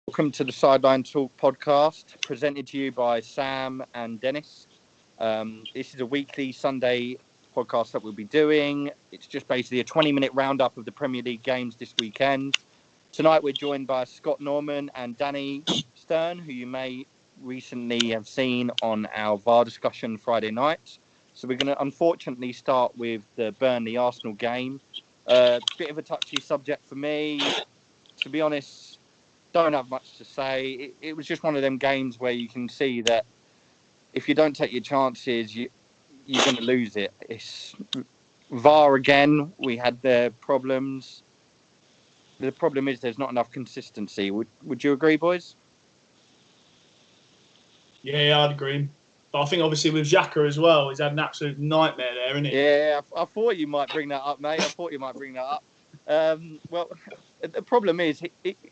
Welcome to the Sideline Talk podcast, presented to you by Sam and Dennis. This is a weekly Sunday podcast that we'll be doing. It's just basically a 20-minute roundup of the Premier League games this weekend. Tonight we're joined by Scott Norman and Danny Stern, who you may recently have seen on our VAR discussion Friday night. So we're going to unfortunately start with the Burnley-Arsenal game. Bit of a touchy subject for me. To be honest, don't have much to say. It was just one of them games where you can see that if you don't take your chances, you're going to lose it. It's VAR again. We had the problems. The problem is there's not enough consistency. Would you agree, boys? Yeah, I'd agree. But I think obviously with Xhaka as well, he's had an absolute nightmare there, hasn't he? Yeah, I thought you might bring that up, mate. Well, the problem is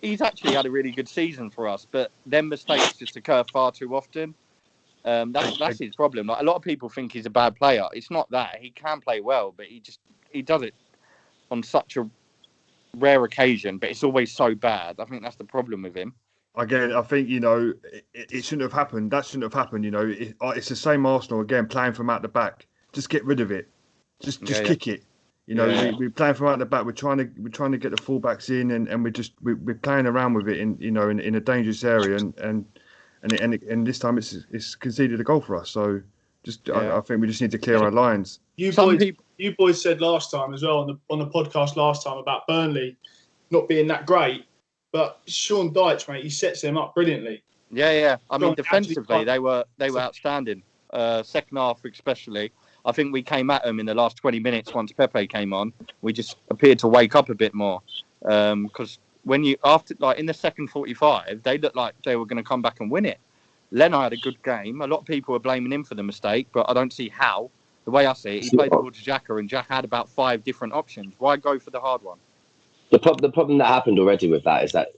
he's actually had a really good season for us, but then mistakes just occur far too often. That's his problem. Like, a lot of people think he's a bad player. It's not that. He can play well, but he does it on such a rare occasion, but it's always so bad. I think that's the problem with him. Again, I think, it shouldn't have happened. That shouldn't have happened. It's the same Arsenal again, playing from out the back. Just get rid of it. Just kick it. We're playing from out the back. We're trying to get the fullbacks in, and we're playing around with it in a dangerous area, and this time it's conceded a goal for us. So I think we just need to clear our lines. You boys said last time as well on the podcast last time about Burnley not being that great, but Sean Dyche, mate, he sets them up brilliantly. Yeah. I mean, defensively they were outstanding. Second half especially. I think we came at them in the last 20 minutes once Pepe came on. We just appeared to wake up a bit more because in the second 45, they looked like they were going to come back and win it. Leno had a good game. A lot of people were blaming him for the mistake, but I don't see how. The way I see it, he played towards Xhaka, and Xhaka had about 5 different options. Why go for the hard one? The problem that happened already with that is that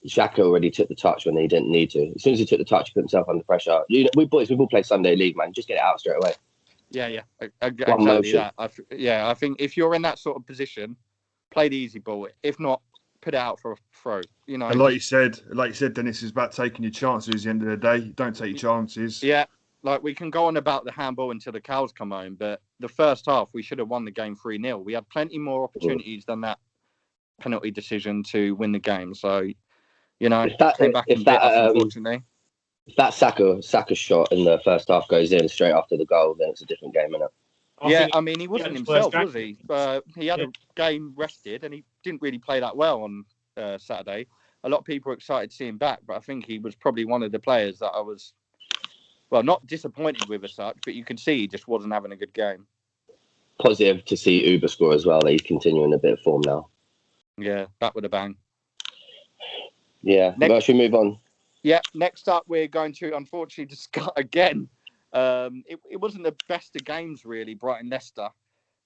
Xhaka already took the touch when he didn't need to. As soon as he took the touch, he put himself under pressure. We've all played Sunday League, man. Just get it out straight away. Yeah, exactly that. I think if you're in that sort of position, play the easy ball. If not, put it out for a throw. And like you said, Dennis, it's about taking your chances at the end of the day. Don't take your chances. Yeah, like we can go on about the handball until the cows come home, but the first half we should have won the game 3-0. We had plenty more opportunities than that penalty decision to win the game. So, came back and bit us, unfortunately. If that Saka shot in the first half goes in straight after the goal, then it's a different game, isn't it? I mean, he wasn't himself, was he? He had a game rested, and he didn't really play that well on Saturday. A lot of people were excited to see him back, but I think he was probably one of the players that I was, not disappointed with as such, but you could see he just wasn't having a good game. Positive to see Uber score as well, that he's continuing a bit of form now. Yeah, back with a bang. Yeah, should we move on? Yeah, next up, we're going to, unfortunately, discuss again. It wasn't the best of games, really, Brighton-Leicester.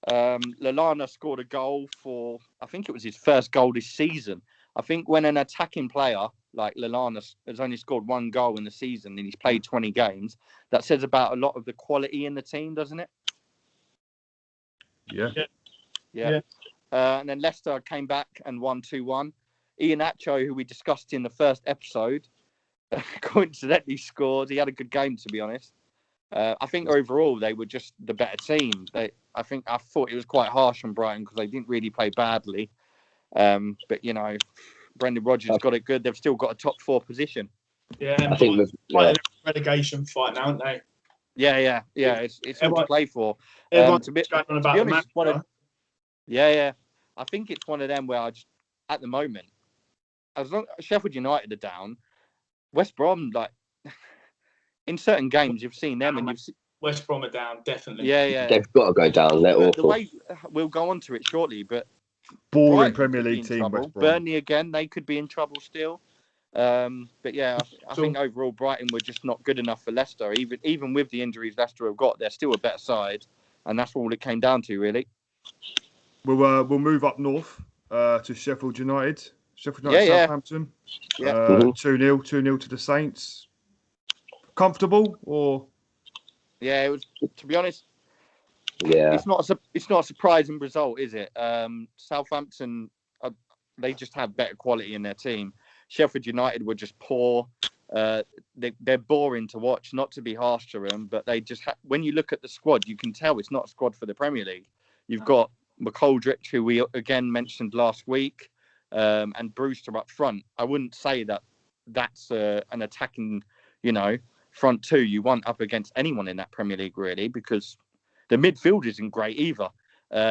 Lallana scored a goal for, I think it was his first goal this season. I think when an attacking player like Lallana has only scored 1 goal in the season and he's played 20 games, that says about a lot of the quality in the team, doesn't it? Yeah. And then Leicester came back and won 2-1. Iheanacho, who we discussed in the first episode, coincidentally scored. He had a good game, to be honest. I think overall they were just the better team. I thought it was quite harsh on Brighton because they didn't really play badly. But Brendan Rodgers got it good. They've still got a top 4 position. Yeah, I think a relegation fight now, aren't they? Yeah. It's all to play for. Everyone's going on about the manager. I think it's one of them where at the moment, as long as Sheffield United are down, West Brom, in certain games, you've seen them, and you've seen West Brom are down, definitely. Yeah. They've got to go down. They're awful. The way we'll go on to it shortly, but boring Premier League team. West Brom. Burnley again, they could be in trouble still. But yeah, I think overall Brighton were just not good enough for Leicester. Even with the injuries Leicester have got, they're still a better side, and that's all it came down to, really. We'll move up north to Sheffield United. Southampton. 2-0 to the Saints. Comfortable or? Yeah, it was. To be honest, yeah, it's not a surprising result, is it? Southampton, they just have better quality in their team. Sheffield United were just poor. They're boring to watch, not to be harsh to them, but they just when you look at the squad, you can tell it's not a squad for the Premier League. You've got McGoldrick, who we again mentioned last week, and Brewster up front. I wouldn't say that's an attacking, front two you want up against anyone in that Premier League, really, because the midfield isn't great either.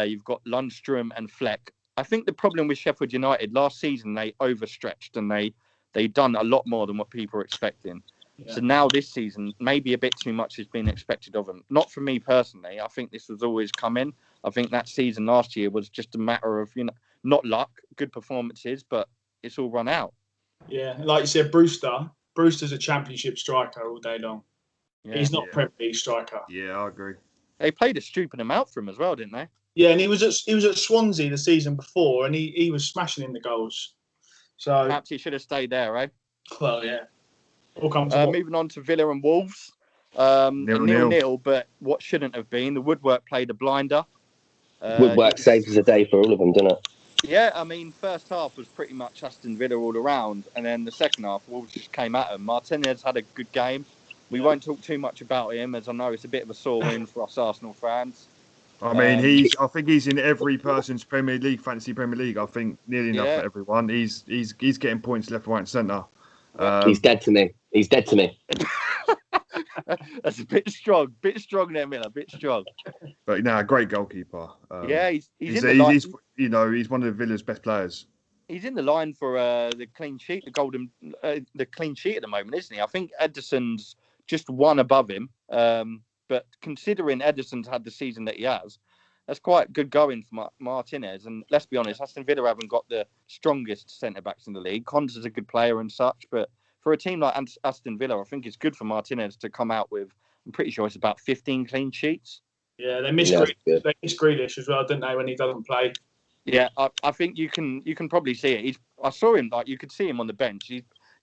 You've got Lundstrom and Fleck. I think the problem with Sheffield United last season, they overstretched and they done a lot more than what people were expecting. Yeah. So now this season, maybe a bit too much has been expected of them. Not for me personally. I think this was always coming. I think that season last year was just a matter of, not luck, good performances, but it's all run out. Yeah, like you said, Brewster's a championship striker all day long. Yeah. He's not Premier League striker. Yeah, I agree. They played a stupid amount for him as well, didn't they? Yeah, and he was at Swansea the season before, and he was smashing in the goals. So perhaps he should have stayed there, eh? Well, yeah. Moving on to Villa and Wolves. 0-0, but what shouldn't have been. The Woodwork played a blinder. Woodwork saves a day for all of them, didn't it? Yeah, I mean, first half was pretty much Aston Villa all around, and then the second half, Wolves just came at him. Martinez had a good game. We won't talk too much about him, as I know it's a bit of a sore win for us Arsenal fans. I mean, I think he's in every person's Premier League, fantasy Premier League. I think nearly enough for everyone. He's getting points left, right, and centre. He's dead to me. He's dead to me. That's a bit strong there, Miller. A bit strong. But great goalkeeper. He's in the line. He's one of the Villa's best players. He's in the line for the clean sheet, the clean sheet at the moment, isn't he? I think Ederson's just one above him. But considering Ederson's had the season that he has, that's quite good going for Martinez. And let's be honest, Aston Villa haven't got the strongest centre-backs in the league. Konsa's a good player and such, but for a team like Aston Villa, I think it's good for Martinez to come out with, I'm pretty sure it's about 15 clean sheets. Yeah, they miss Grealish as well, didn't they, when he doesn't play? Yeah, I think you can probably see it. I saw him, you could see him on the bench.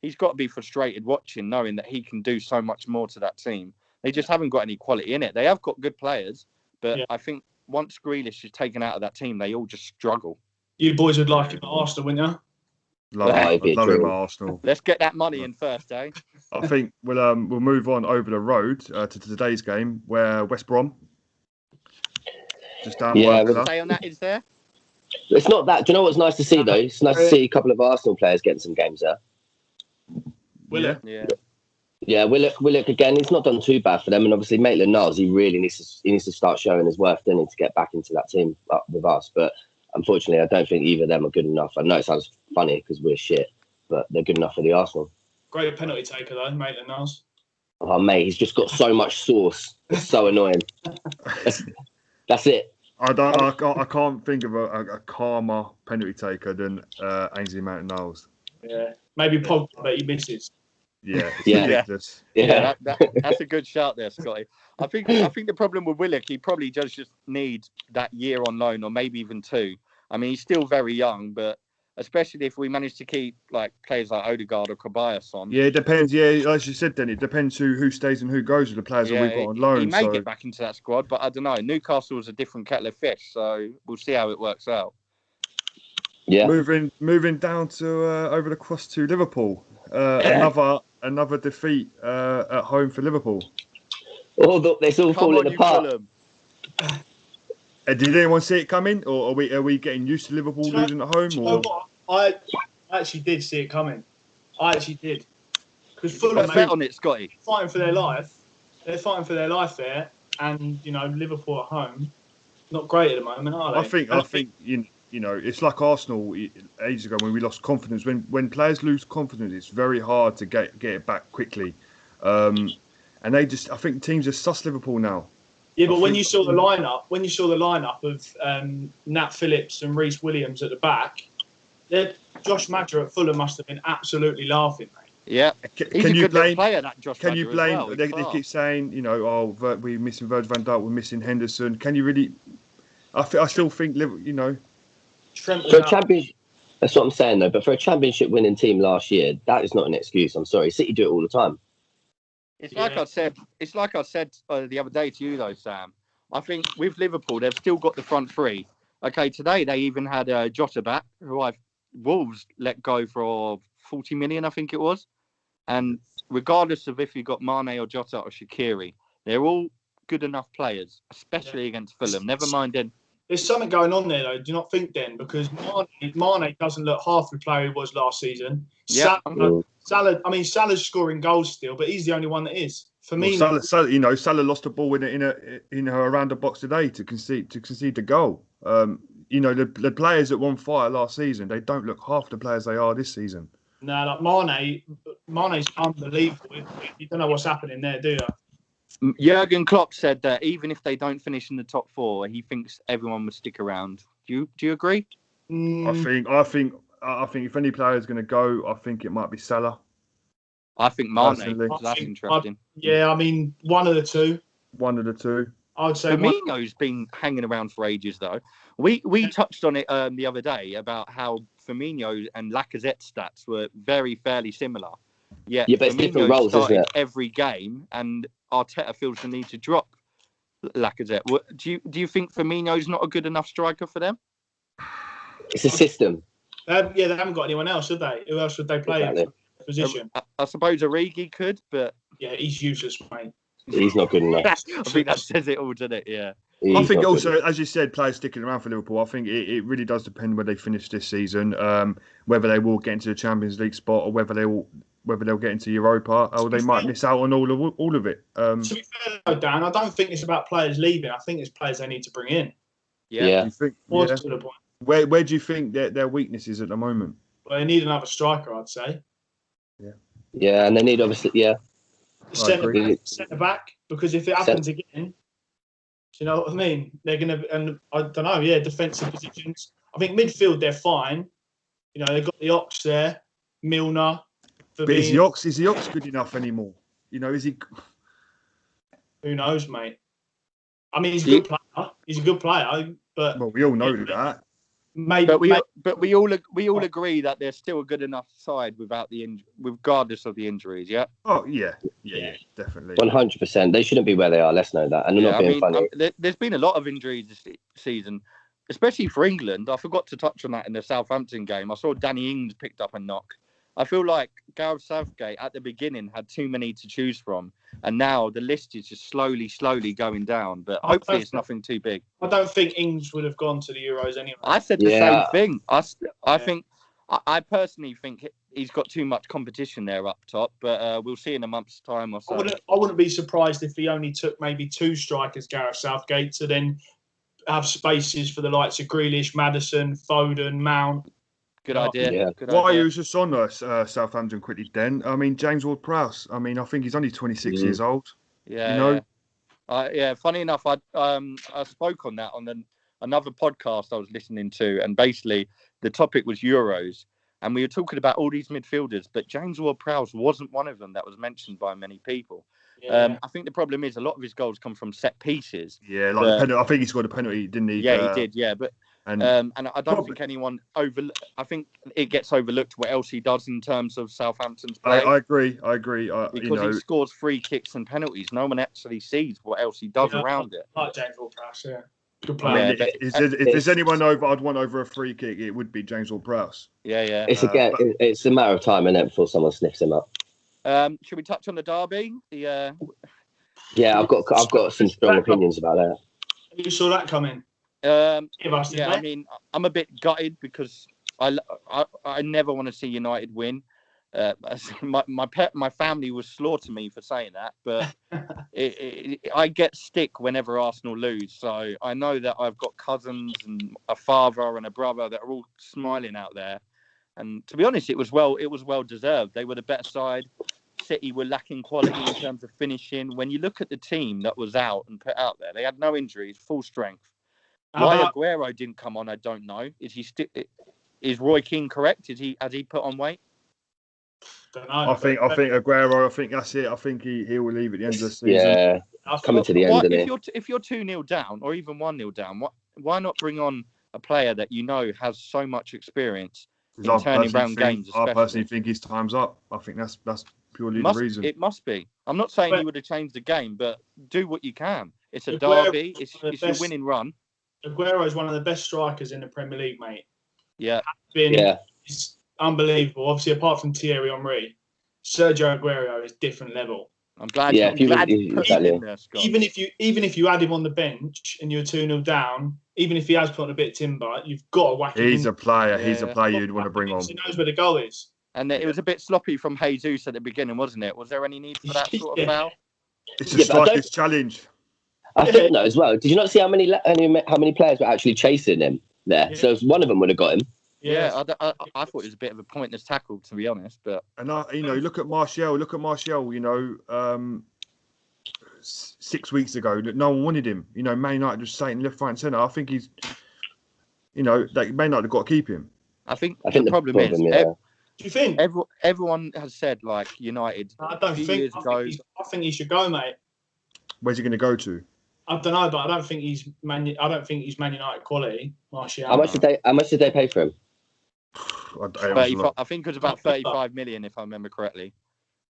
He's got to be frustrated watching, knowing that he can do so much more to that team. They just haven't got any quality in it. They have got good players, but I think once Grealish is taken out of that team, they all just struggle. You boys would like him at Arsenal, wouldn't you? Love him at Arsenal. Let's get that money in first, eh? I think we'll move on over the road to today's game, where West Brom just down. Say on that is there. It's not that. Do you know what's nice to see though? It's nice to see a couple of Arsenal players getting some games there. Willock. Yeah, Willock again. He's not done too bad for them, and obviously Maitland-Niles. He really needs to start showing his worth, doesn't he, to get back into that team with us. But unfortunately, I don't think either of them are good enough. I know it sounds funny because we're shit, but they're good enough for the Arsenal. Great penalty taker though, Maitland-Niles. Oh mate, he's just got so much sauce. It's so annoying. That's it. I can't think of a calmer penalty taker than Ainsley Maitland-Niles. Yeah, maybe Pogba, but he misses. Yeah, ridiculous. Yeah. That's a good shout there, Scotty. I think the problem with Willock, he probably does just need that year on loan, or maybe even 2. I mean, he's still very young, but especially if we manage to keep players like Odegaard or Kobayas on. Yeah, it depends. Yeah, as you said, then it depends who stays and who goes with the players that we've got on loan. He may get back into that squad, but I don't know. Newcastle is a different kettle of fish, so we'll see how it works out. Yeah. Moving down to over the cross to Liverpool. Another defeat at home for Liverpool. It's all falling apart. Did anyone see it coming, or are we getting used to Liverpool losing at home? I actually did see it coming. I actually did, because Fulham on it, Scotty. Fighting for their life. They're fighting for their life there, and Liverpool at home, not great at the moment, are they? I think it's like Arsenal ages ago when we lost confidence. When players lose confidence, it's very hard to get it back quickly. And I think teams just suss Liverpool now. Yeah, but when you saw the lineup of Nat Phillips and Reece Williams at the back, Josh Madger at Fulham must have been absolutely laughing, mate. Yeah, he's a good player, that Josh Madger. Can you blame? Well. They keep saying, we're missing Virgil van Dijk, we're missing Henderson. Can you really? I still think, Trent for a championship, that's what I'm saying though. But for a championship winning team last year, that is not an excuse. I'm sorry, City do it all the time. It's like I said the other day to you though, Sam. I think with Liverpool, they've still got the front three. Okay, today they even had Jota back, who Wolves let go for 40 million, I think it was. And regardless of if you got Mane or Jota or Shaqiri, they're all good enough players, especially against Fulham. Never mind then. There's something going on there, though. Do you not think, Den? Because Mane doesn't look half the player he was last season. Yeah. Salah's scoring goals still, but he's the only one that is. For me, Salah, Salah lost the ball in around the box today to concede the goal. The players that won fire last season, they don't look half the players they are this season. No, like Mane's unbelievable. You don't know what's happening there, do you? Jurgen Klopp said that even if they don't finish in the top 4, he thinks everyone will stick around. Do you agree? I think if any player is going to go, I think it might be Salah. I think Mane. That's interesting. One of the two. One of the two. I would say Firmino's been hanging around for ages, though. We touched on it the other day about how Firmino and Lacazette's stats were fairly similar. Yeah, but it's different roles, isn't it? Every game, and Arteta feels the need to drop Lacazette. Do you think Firmino's not a good enough striker for them? It's a system. They haven't got anyone else, have they? Who else would they play in the position? I suppose Origi could, but yeah, he's useless, mate. He's not good enough. I think that says it all, doesn't it? Yeah. I think also, as you said, players sticking around for Liverpool. I think it really does depend where they finish this season, whether they will get into the Champions League spot or whether they'll get into Europa, or they might miss out on all of it. To be fair, though, Dan, I don't think it's about players leaving. I think it's players they need to bring in. Yeah. You think, To the point. Where do you think their weakness is at the moment? Well, they need another striker, I'd say. Yeah. Yeah, and they need obviously, Centre back, because if it happens again, do you know what I mean? They're going to, and I don't know, defensive positions. I think midfield, they're fine. They've got the Ox there, Milner. But is the Ox good enough anymore? Is he? Who knows, mate? I mean, he's a good player. He's a good player, but we all know that. Maybe, but we all agree that they're still a good enough side regardless of the injuries. Yeah. Oh yeah, definitely. 100%. They shouldn't be where they are. Let's know that. And they're not being funny. There's been a lot of injuries this season, especially for England. I forgot to touch on that in the Southampton game. I saw Danny Ings picked up a knock. I feel like Gareth Southgate at the beginning had too many to choose from, and now the list is just slowly going down. But hopefully it's nothing too big. I don't think Ings would have gone to the Euros anyway. I said the same thing. I personally think he's got too much competition there up top, but we'll see in a month's time or so. I wouldn't be surprised if he only took maybe 2 strikers, Gareth Southgate, to then have spaces for the likes of Grealish, Maddison, Foden, Mount. Good idea. Yeah. While you was just on Southampton quickly, then James Ward-Prowse. I think he's only 26 years old. Yeah. Funny enough, I spoke on that on another podcast I was listening to, and basically the topic was Euros, and we were talking about all these midfielders, but James Ward-Prowse wasn't one of them that was mentioned by many people. Yeah. I think the problem is a lot of his goals come from set pieces. Yeah, the penalty. I think he scored a penalty, didn't he? Yeah, he did. Yeah, but. And I don't think anyone I think it gets overlooked what else he does in terms of Southampton's play. I agree. Because he scores free kicks and penalties. No one actually sees what else he does around it. Like James Ward-Prowse, good player. If there's anyone I'd want over a free kick, it would be James Ward-Prowse. Yeah. It's a matter of time, isn't it, before someone sniffs him up. Should we touch on the derby? Yeah, I've got some strong opinions about that. You saw that coming. I mean, I'm a bit gutted because I never want to see United win. My family will slaughter me for saying that, but I get stick whenever Arsenal lose. So I know that I've got cousins and a father and a brother that are all smiling out there. And to be honest, it was well deserved. They were the better side. City were lacking quality in terms of finishing. When you look at the team that was out and put out there, they had no injuries, full strength. Why Aguero didn't come on, I don't know. Is Roy Keane correct? Has he put on weight? Don't know. I think Aguero. I think that's it. I think he will leave at the end of the season. Yeah, coming to the end. If you're 2-0 down or even 1-0 down, why not bring on a player that has so much experience in turning around games? I personally think his time's up. I think that's purely the reason. It must be. I'm not saying he would have changed the game, but do what you can. It's a derby. It's your winning run. Aguero is one of the best strikers in the Premier League, mate. Yeah. unbelievable. Obviously, apart from Thierry Henry, Sergio Aguero is different level. I'm glad. Yeah, I'm glad you put exactly. him in there, Scott. Even if you had him on the bench and you're 2-0 down, even if he has put on a bit of timber, you've got to whack him. He's a player. Yeah. He's a player you'd want to bring on. He knows where the goal is. And it was a bit sloppy from Jesus at the beginning, wasn't it? Was there any need for that sort of foul? It's a striker's challenge. I think no, as well. Did you not see how many players were actually chasing him there? Yeah. So one of them would have got him. Yeah, I thought it was a bit of a pointless tackle, to be honest. But look at Martial. You know, 6 weeks ago, no one wanted him. You know, Man United was saying left, right, and centre. I think he's, you know, like Man United have got to keep him. I think the problem is. Do you think everyone has said like United? I think he should go, mate. Where's he going to go to? I don't know, but I don't think he's Man United quality. Martial. How much did they pay for him? I think it was about 35 million, if I remember correctly.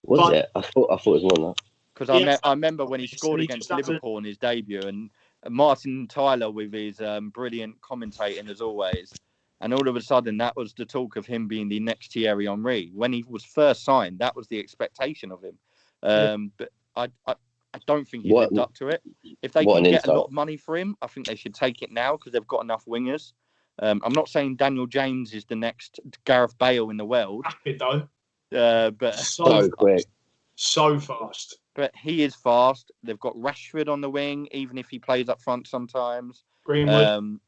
Was it? I thought it was more than that. Because I remember when he scored against Liverpool in his debut, and Martin Tyler with his brilliant commentating as always, and all of a sudden that was the talk of him being the next Thierry Henry. When he was first signed, that was the expectation of him. But I don't think he lived up to it. If they can get a lot of money for him, I think they should take it now because they've got enough wingers. I'm not saying Daniel James is the next Gareth Bale in the world. Rapid though. But so quick. So fast. But he is fast. They've got Rashford on the wing, even if he plays up front sometimes. Greenwood.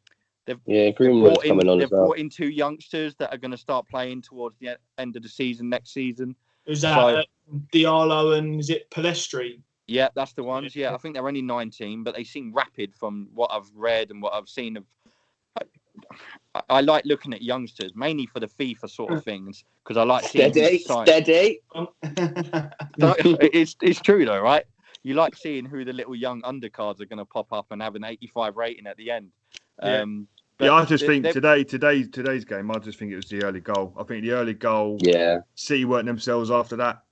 Greenwood's coming on as well. They've brought in 2 youngsters that are going to start playing towards the end of the season next season. Who's that? Diallo and is it Palestri? Yeah, that's the ones. Yeah, I think they're only 19, but they seem rapid from what I've read and what I've seen of. I like looking at youngsters, mainly for the FIFA sort of things, because I like seeing steady. No, it's true though, right? You like seeing who the little young undercards are going to pop up and have an 85 rating at the end. I just think today's game. I just think it was the early goal. I think the early goal. Yeah. City weren't themselves after that.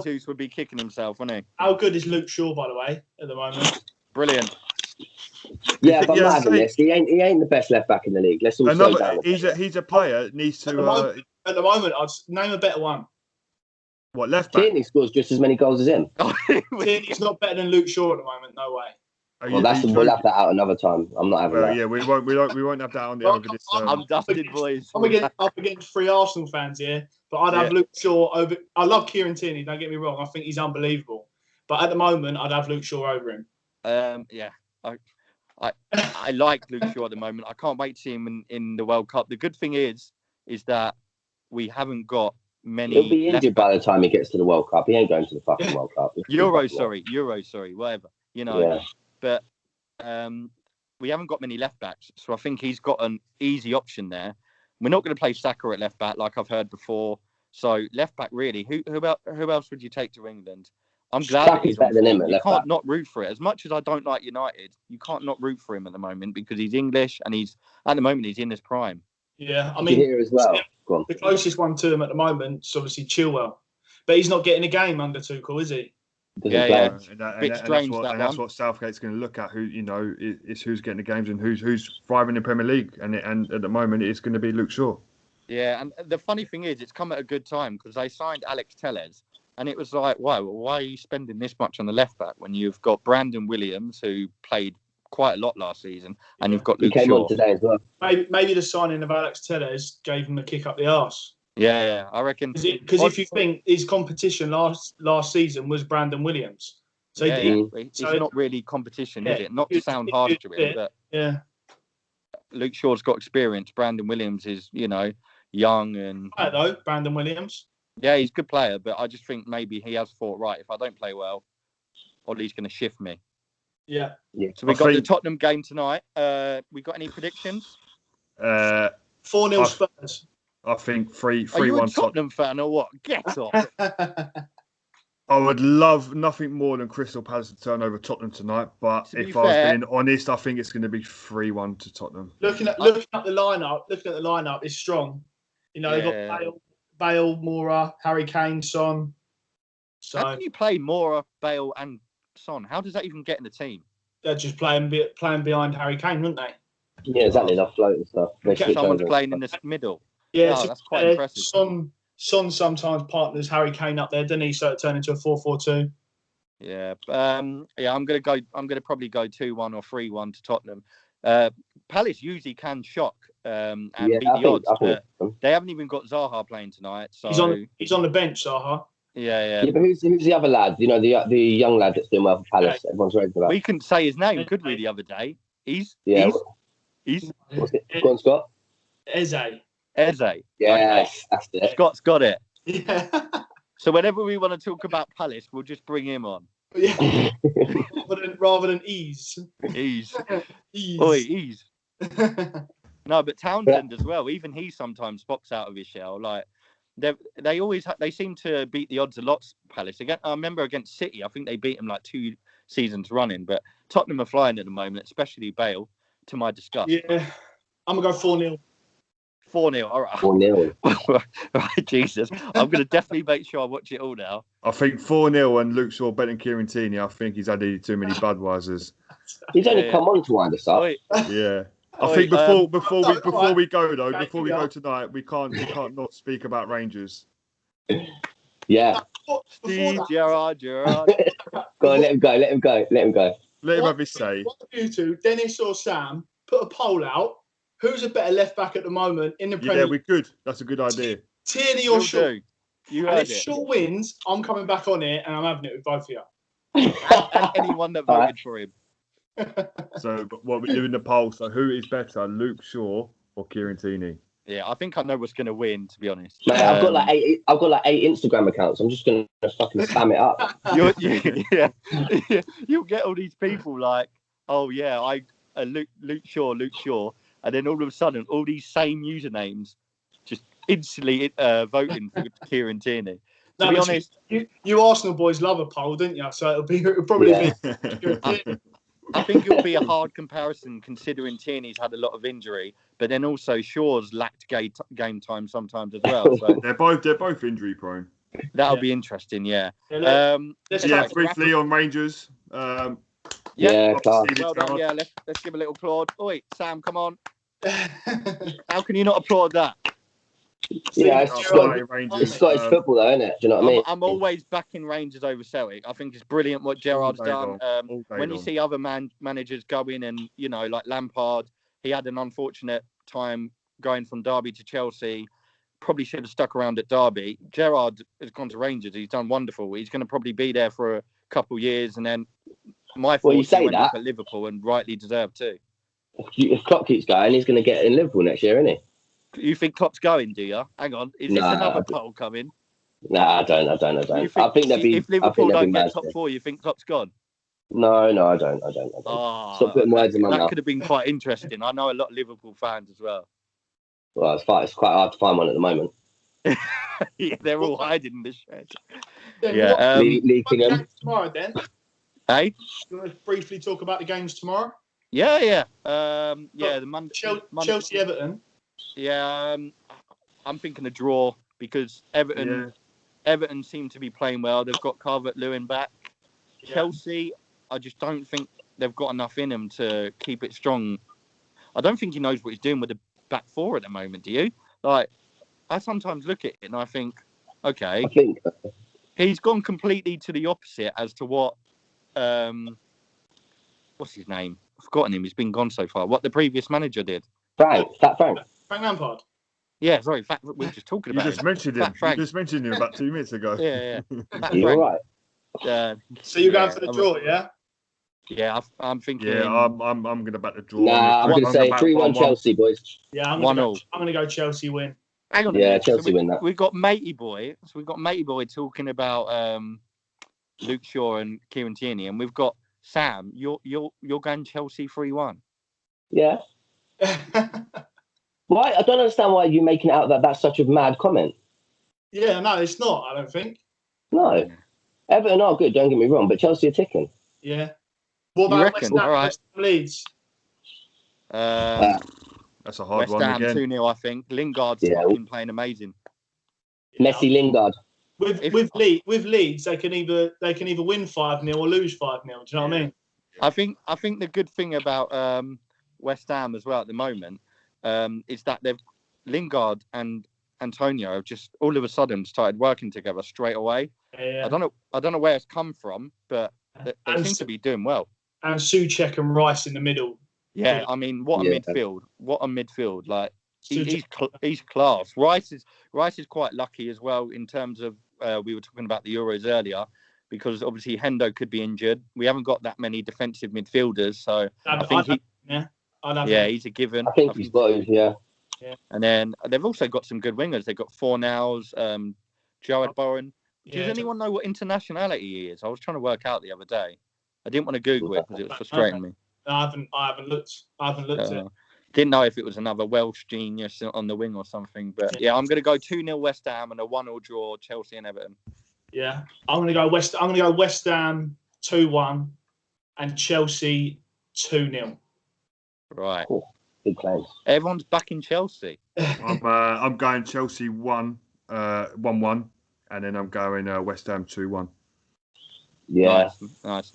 Jesus would be kicking himself, wouldn't he? How good is Luke Shaw, by the way, at the moment? Brilliant. Yeah, but I'm not having this. He ain't the best left back in the league. Let's all slow down. He's a player needs to. At the moment, I'd name a better one. What, left back? Tierney scores just as many goals as him. Tierney's not better than Luke Shaw at the moment. No way. We'll have that out another time. I'm not having that. Yeah, we won't have that on the over this. I'm dusted, boys. I'm up against 3 Arsenal fans here, but I'd have Luke Shaw over. I love Kieran Tierney. Don't get me wrong. I think he's unbelievable. But at the moment, I'd have Luke Shaw over him. I like Luke Shaw at the moment. I can't wait to see him in the World Cup. The good thing is that we haven't got many. He'll be injured by the time he gets to the World Cup. He ain't going to the fucking World Cup. Euro, whatever. You know. Yeah. But we haven't got many left backs, so I think he's got an easy option there. We're not going to play Saka at left back, like I've heard before. So left back, really, who else would you take to England? I'm glad that he's better than him. You can't not root for it. As much as I don't like United, you can't not root for him at the moment because he's English and he's in his prime. Yeah, I mean, here as well. The closest one to him at the moment is obviously Chilwell, but he's not getting a game under Tuchel, is he? And that's what Southgate's going to look at. Who is who's getting the games and who's thriving in the Premier League, and at the moment it's going to be Luke Shaw. Yeah, and the funny thing is, it's come at a good time because they signed Alex Telles, and it was like, why are you spending this much on the left back when you've got Brandon Williams who played quite a lot last season, and you've got Luke Shaw. He came on today as well. Maybe the signing of Alex Telles gave him a kick up the arse. Yeah, I reckon. Because if you think his competition last season was Brandon Williams, so it's not really competition, is it? Not to sound harsh to him, but Luke Shaw's got experience. Brandon Williams is, young and. Though Brandon Williams. Yeah, he's a good player, but I just think maybe he has thought, right, if I don't play well, Ollie's going to shift me. Yeah. So we got the Tottenham game tonight. We got any predictions? 4-0 Spurs. I think 3-1. Are you a Tottenham fan or what? Get off. I would love nothing more than Crystal Palace to turn over Tottenham tonight, but if I was being honest, I think it's going to be 3-1 to Tottenham. Looking at the lineup, it's strong. They've got Bale, Moura, Harry Kane, Son. So how can you play Moura, Bale, and Son? How does that even get in the team? They're just playing behind Harry Kane, wouldn't they? Yeah, exactly. They'll float and stuff. Someone's playing in the middle. Yeah, Oh, that's quite impressive. Son sometimes partners Harry Kane up there, didn't he? So it turned into a 4-4-2. Yeah, I'm gonna probably go 2-1 or 3-1 to Tottenham. Palace usually can shock and beat the odds, but they haven't even got Zaha playing tonight. So he's on the bench, Zaha. Yeah. But who's the other lad? You know, the young lad that's doing well for Palace. Okay. Everyone's raving about. We couldn't say his name, could we? The other day, he's. What's it? Go on, Scott. Eze. Yes, okay. That's it. Scott's got it. Yeah. So whenever we want to talk about Palace, we'll just bring him on. Yeah. rather than ease. Ease. Ease. Oi, ease. No, but Townsend as well. Even he sometimes pops out of his shell. Like they seem to beat the odds a lot. Palace again. I remember against City, I think they beat them like 2 seasons running. But Tottenham are flying at the moment, especially Bale. To my disgust. Yeah, I'm gonna go 4-0. 4-0. All right. 4-0. Right, Jesus. I'm gonna definitely make sure I watch it all now. I think 4-0 and Luke Shaw better than Kieran Tierney. I think he's had too many Budweisers. He's only come on to wind us up. Yeah. I think before we go tonight, we can't not speak about Rangers. Yeah. Steve Gerrard. Go on, let him go. Let him have his say. What do you two, Dennis or Sam, put a poll out? Who's a better left back at the moment in the Premier League? Yeah, we're good. That's a good idea. Tierney or Shaw? You heard if Shaw wins, I'm coming back on it and I'm having it with both of you. and anyone that voted for him. So, but what we're doing the poll. So, who is better, Luke Shaw or Kieran Tierney? Yeah, I think I know what's going to win. To be honest, mate, I've got like 8 Instagram accounts. I'm just going to fucking spam it up. You'll get all these people like, oh yeah, Luke Shaw, and then all of a sudden, all these same usernames just instantly voting for Kieran Tierney. To be honest, you Arsenal boys love a poll, didn't you? So it'll probably be. I think it'll be a hard comparison considering Tierney's had a lot of injury, but then also Shaw's lacked game time sometimes as well. So they're both injury prone. That'll be interesting, yeah. Briefly on Rangers. Class. Well done. Yeah, let's give a little applaud. Oi, Sam, come on. How can you not applaud that? Yeah, it's Scottish football, though, isn't it? Do you know what I mean? I'm always backing Rangers over Celtic. I think it's brilliant what Gerrard's done. When you see other managers go in and, you know, like Lampard, he had an unfortunate time going from Derby to Chelsea. Probably should have stuck around at Derby. Gerrard has gone to Rangers. He's done wonderful. He's going to probably be there for a couple of years. And then my thoughts he went up at Liverpool and rightly deserved too. If Klopp keeps going, he's going to get in Liverpool next year, isn't he? You think Klopp's going, do you? Hang on. Is this another poll coming? Nah, I don't. I think they'll be. If Liverpool don't get top 4, you think Klopp's gone? No, I don't. Stop putting words in my mouth. That could have been quite interesting. I know a lot of Liverpool fans as well. Well, it's quite hard to find one at the moment. Yeah, they're all hiding in the shed. Yeah. Leaking them. Tomorrow, then. Hey? You want to briefly talk about the games tomorrow? Yeah. The Monday. Chelsea Everton. Yeah, I'm thinking a draw because Everton seem to be playing well. They've got Calvert-Lewin back. Yeah. Chelsea, I just don't think they've got enough in them to keep it strong. I don't think he knows what he's doing with the back four at the moment, do you? Like, I sometimes look at it and I think, okay, he's gone completely to the opposite as to what, what's his name? I've forgotten him. He's been gone so far. What the previous manager did. Frank Lampard. Yeah, sorry. We were just talking about You just mentioned him about 2 minutes ago. Yeah. You're right. So you're going for the draw, yeah? Yeah, I'm thinking. Yeah, I'm going to back the draw. Nah, I'm going to say 3-1 Chelsea, boys. Yeah, I'm going to go Chelsea win. Hang on. Yeah, Chelsea win that. We've got Matey Boy. So we've got Matey Boy talking about Luke Shaw and Kieran Tierney, and we've got Sam. You're going Chelsea 3-1. Yeah. Why? I don't understand why you're making it out that that's such a mad comment. Yeah, no, it's not. I don't think. No, Everton are good. Don't get me wrong, but Chelsea are ticking. Yeah. What about West Ham? Right. West Ham Leeds? That's a hard one again. 2-0, I think. Lingard's fucking playing amazing. Messi, Lingard. With Leeds, they can either win 5-0 or lose 5-0. Do you know what I mean? I think the good thing about West Ham as well at the moment is that Lingard and Antonio have just all of a sudden started working together straight away. Yeah. I don't know where it's come from, but they seem to be doing well. And Souček and Rice in the middle. Yeah, I mean, what a midfield! What a midfield! Like he's class. Rice is quite lucky as well in terms of we were talking about the Euros earlier, because obviously Hendo could be injured. We haven't got that many defensive midfielders, so I think he's a given. I think he's got yeah. And then they've also got some good wingers. They've got Fornals, Jared Bowen. Does anyone know what internationality he is? I was trying to work out the other day. I didn't want to Google it because it was frustrating me. No, I haven't looked. At it. Didn't know if it was another Welsh genius on the wing or something. But yeah, I'm going to go 2-0 West Ham and a 1-1 draw Chelsea and Everton. Yeah, I'm going to go West Ham 2-1 and Chelsea 2-0. Right. Cool. Big claims. Everyone's back in Chelsea. I'm going Chelsea 1-1, and then I'm going West Ham 2-1. Yeah. Nice.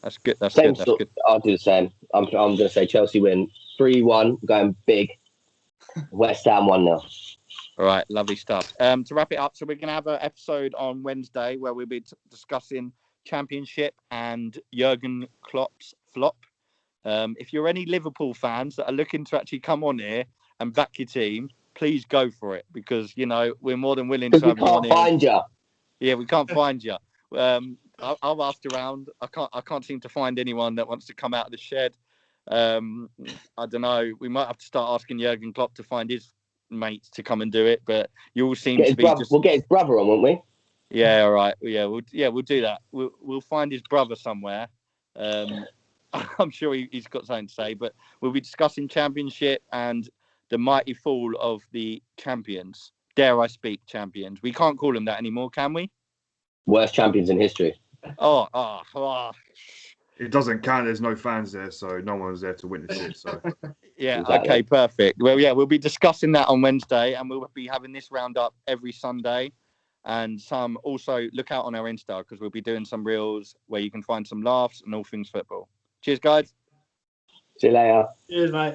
That's good. That's good. I'll do the same. I'm going to say Chelsea win 3-1, going big. West Ham 1-0. All right, lovely stuff. To wrap it up, so we're going to have an episode on Wednesday where we'll be discussing Championship and Jurgen Klopp's flop. If you're any Liverpool fans that are looking to actually come on here and back your team, please go for it, because we're more than willing to have you on here. We can't find you. Yeah, we can't find you. I've asked around. I can't seem to find anyone that wants to come out of the shed. I don't know. We might have to start asking Jurgen Klopp to find his mates to come and do it. But you all seem to be. We'll get his brother on, won't we? Yeah. All right. Yeah. We'll do that. We'll find his brother somewhere. I'm sure he's got something to say. But we'll be discussing Championship and the mighty fall of the champions. Dare I speak, champions? We can't call them that anymore, can we? Worst champions in history. Oh. It doesn't count. There's no fans there, so no one's there to witness it. So yeah, exactly. Okay, perfect. Well, yeah, we'll be discussing that on Wednesday, and we'll be having this roundup every Sunday. And also look out on our Insta, because we'll be doing some reels where you can find some laughs and all things football. Cheers, guys. See you later. Cheers, mate.